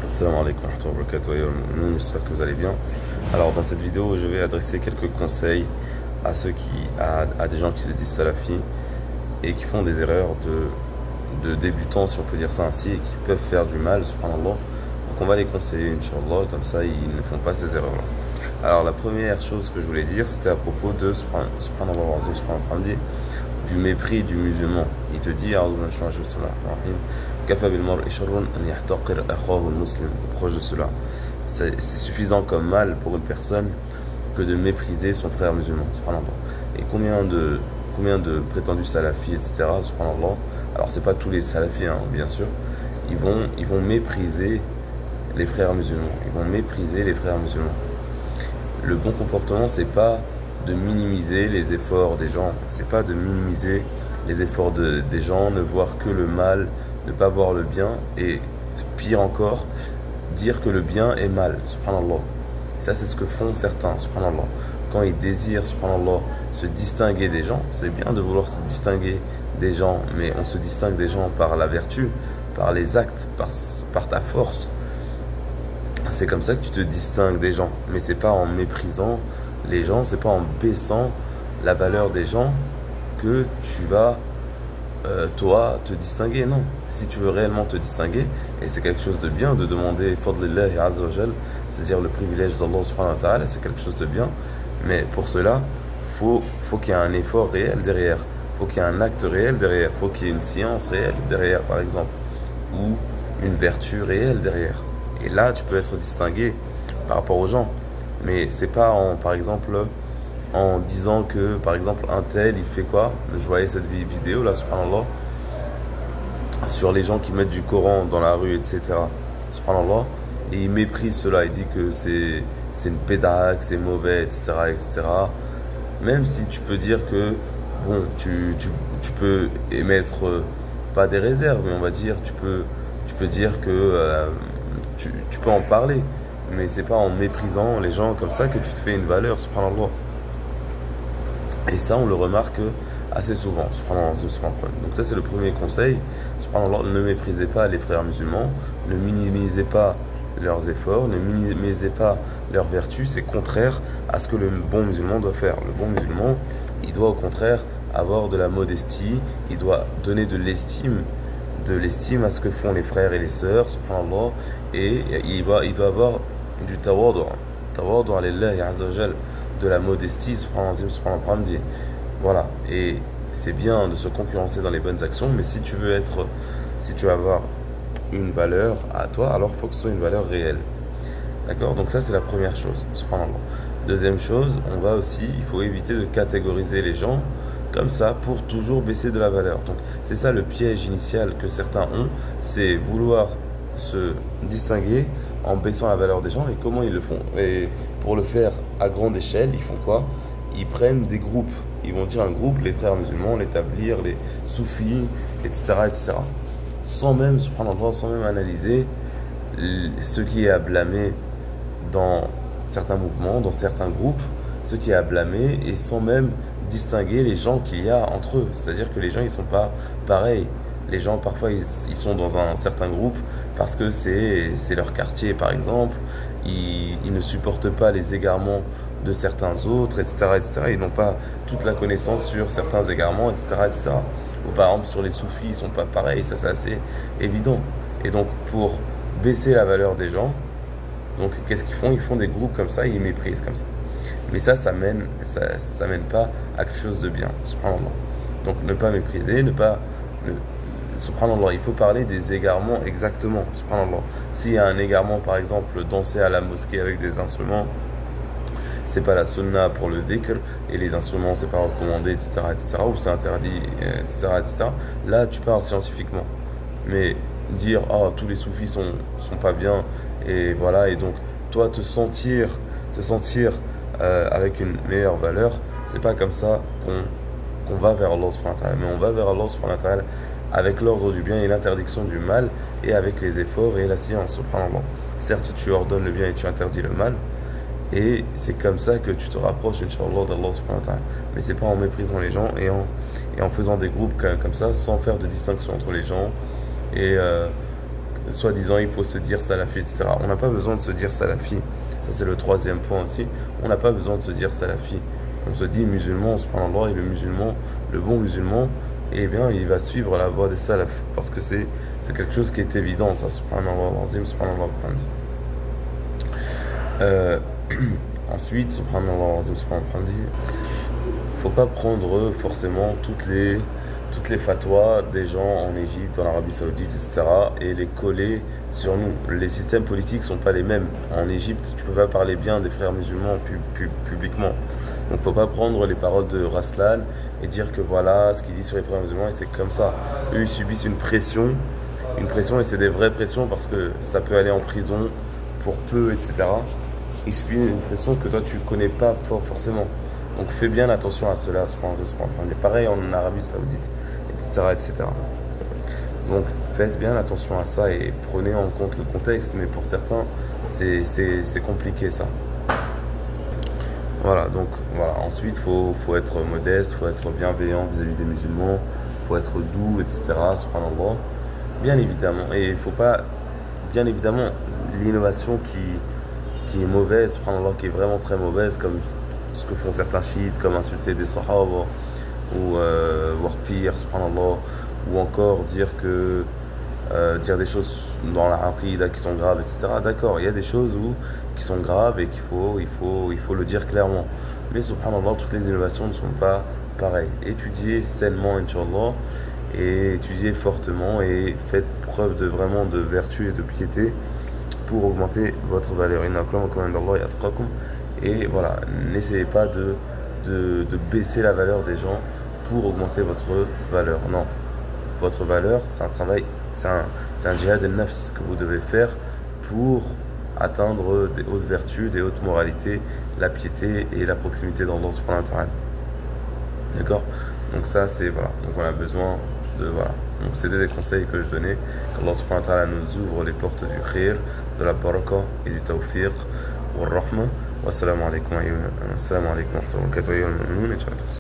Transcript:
Salam alaikum wa rahmatullahi wa barakatuh. J'espère que vous allez bien. Alors dans cette vidéo, je vais adresser quelques conseils à à des gens qui se disent salafis et qui font des erreurs de débutants, si on peut dire ça ainsi, et qui peuvent faire du mal, subhanallah. Donc on va les conseiller, Inch'Allah, comme ça ils ne font pas ces erreurs-là. Alors la première chose que je voulais dire, c'était à propos de subhanallah, du mépris du musulman. Il te dit, proche de cela. C'est suffisant comme mal pour une personne que de mépriser son frère musulman, subhanallah. Et combien de prétendus salafis, etc., subhanallah. Alors c'est pas tous les salafis, hein, bien sûr. Ils vont mépriser les frères musulmans. Ils vont mépriser les frères musulmans. Le bon comportement, c'est pas de minimiser les efforts des gens. C'est pas de minimiser les efforts des gens, ne voir que le mal, ne pas voir le bien, et pire encore, dire que le bien est mal, subhanallah. Ça, c'est ce que font certains, subhanallah. Quand ils désirent, subhanallah, se distinguer des gens, c'est bien de vouloir se distinguer des gens, mais on se distingue des gens par la vertu, par les actes, par ta force. C'est comme ça que tu te distingues des gens, mais c'est pas en méprisant les gens, c'est pas en baissant la valeur des gens que tu vas toi te distinguer. Non, si tu veux réellement te distinguer, et c'est quelque chose de bien de demander fadlillahi azza wa jal, c'est-à-dire le privilège d'Allah subhanahu wa ta'ala, c'est quelque chose de bien, mais pour cela faut qu'il y ait un effort réel derrière, faut qu'il y ait un acte réel derrière, faut qu'il y ait une science réelle derrière, par exemple, ou une vertu réelle derrière. Et là, tu peux être distingué par rapport aux gens. Mais c'est pas par exemple, en disant que, par exemple, un tel, il fait quoi? Je voyais cette vidéo là, subhanallah, sur les gens qui mettent du Coran dans la rue, etc. Subhanallah. Et il méprise cela. Il dit que c'est une pédagogue, que c'est mauvais, etc., etc. Même si tu peux dire que, bon, tu peux émettre, pas des réserves, mais on va dire, tu peux dire que tu peux en parler, mais c'est pas en méprisant les gens comme ça que tu te fais une valeur, subhanallah. Et ça, on le remarque assez souvent, subhanallah. Donc ça, c'est le premier conseil, subhanallah. Ne méprisez pas les frères musulmans, ne minimisez pas leurs efforts, ne minimisez pas leurs vertus. C'est contraire à ce que le bon musulman doit faire. Le bon musulman, il doit au contraire avoir de la modestie, il doit donner de l'estime à ce que font les frères et les sœurs, subhanallah, et il doit avoir du tawadu lillahi azza wa jal, de la modestie, subhanallah. Voilà, et c'est bien de se concurrencer dans les bonnes actions, mais si tu veux avoir une valeur à toi, alors il faut que ce soit une valeur réelle. D'accord? Donc ça, c'est la première chose, subhanallah. Deuxième chose, il faut éviter de catégoriser les gens comme ça pour toujours baisser de la valeur. Donc c'est ça le piège initial que certains ont, c'est vouloir se distinguer en baissant la valeur des gens. Et comment ils le font? Et pour le faire à grande échelle, ils font quoi? Ils prennent des groupes, ils vont dire un groupe, les frères musulmans, l'établir, les soufis, etc., etc. Sans même analyser ce qui est à blâmer dans certains mouvements, dans certains groupes, ce qui est à blâmer, et sans même distinguer les gens qu'il y a entre eux. C'est-à-dire que les gens, ils sont pas pareils. Les gens, parfois, ils sont dans un certain groupe parce que c'est leur quartier, par exemple. Ils ne supportent pas les égarements de certains autres, etc., etc. Ils n'ont pas toute la connaissance sur certains égarements, etc., etc. Ou par exemple, sur les soufis, ils sont pas pareils. Ça, c'est assez évident. Et donc, pour baisser la valeur des gens, donc, qu'est-ce qu'ils font? Ils font des groupes comme ça, ils méprisent comme ça. Mais ça mène pas à quelque chose de bien, subhanallah. Donc, ne pas mépriser, subhanallah, il faut parler des égarements exactement, subhanallah. S'il y a un égarement, par exemple, danser à la mosquée avec des instruments, c'est pas la sunna pour le dhikr, et les instruments, c'est pas recommandé, etc., etc., ou c'est interdit, etc., etc. Là, tu parles scientifiquement. Mais dire, tous les soufis sont pas bien, et voilà, et donc, toi, te sentir avec une meilleure valeur, c'est pas comme ça qu'on va vers Allah subhanahu wa ta'ala, mais on va vers Allah subhanahu wa ta'ala avec l'ordre du bien et l'interdiction du mal, et avec les efforts et la science, subhanallah. Certes, tu ordonnes le bien et tu interdis le mal, et c'est comme ça que tu te rapproches, Inch'Allah, d'Allah subhanahu wa ta'ala. Mais c'est pas en méprisant les gens et en faisant des groupes comme ça, sans faire de distinction entre les gens, et soi-disant il faut se dire salafi, etc. On n'a pas besoin de se dire salafi. Ça c'est le troisième point aussi. On n'a pas besoin de se dire salafi. On se dit musulman, subhanallah, et le musulman, le bon musulman, eh bien il va suivre la voie des salafs. Parce que c'est quelque chose qui est évident, ça, subhanallah, subhanallah. Ensuite, subhanallah, faut pas prendre forcément toutes les fatwas des gens en Égypte, en Arabie Saoudite, etc. et les coller sur nous. Les systèmes politiques sont pas les mêmes. En Égypte, tu peux pas parler bien des frères musulmans publiquement. Donc faut pas prendre les paroles de Raslan et dire que voilà ce qu'il dit sur les frères musulmans et c'est comme ça. Eux, ils subissent une pression et c'est des vraies pressions parce que ça peut aller en prison pour peu, etc. Ils subissent une pression que toi tu connais pas forcément. Donc fais bien attention à cela, pareil en Arabie Saoudite, etc., etc. Donc faites bien attention à ça et prenez en compte le contexte, mais pour certains, c'est compliqué ça. Voilà, donc voilà. Ensuite, faut être modeste, faut être bienveillant vis-à-vis des musulmans, faut être doux, etc., subhanallah. Bien évidemment, et il faut pas, bien évidemment, l'innovation qui est mauvaise, subhanallah, qui est vraiment très mauvaise, comme ce que font certains chiites, comme insulter des sahaba, ou voire pire, subhanallah, ou encore dire des choses dans la aqida qui sont graves, etc. D'accord, il y a des choses qui sont graves et il faut le dire clairement. Mais subhanallah, toutes les innovations ne sont pas pareilles. Étudiez sainement, Inch'Allah, et étudiez fortement et faites preuve vraiment de vertu et de piété pour augmenter votre valeur. Et voilà, n'essayez pas de baisser la valeur des gens pour augmenter votre valeur. Non, votre valeur, c'est un travail, c'est un djihad al-nafs que vous devez faire pour atteindre des hautes vertus, des hautes moralités, la piété et la proximité d'Allah subhanahu wa ta'ala. D'accord? Donc ça, c'est, voilà, donc on a besoin de, voilà. Donc c'était des conseils que je donnais, qu'Allah subhanahu wa ta'ala nous ouvre les portes du khir, de la baraka et du tawfiq, wa rahma. Wassalamu alaikum wa rahmatullahi wa barakatuh.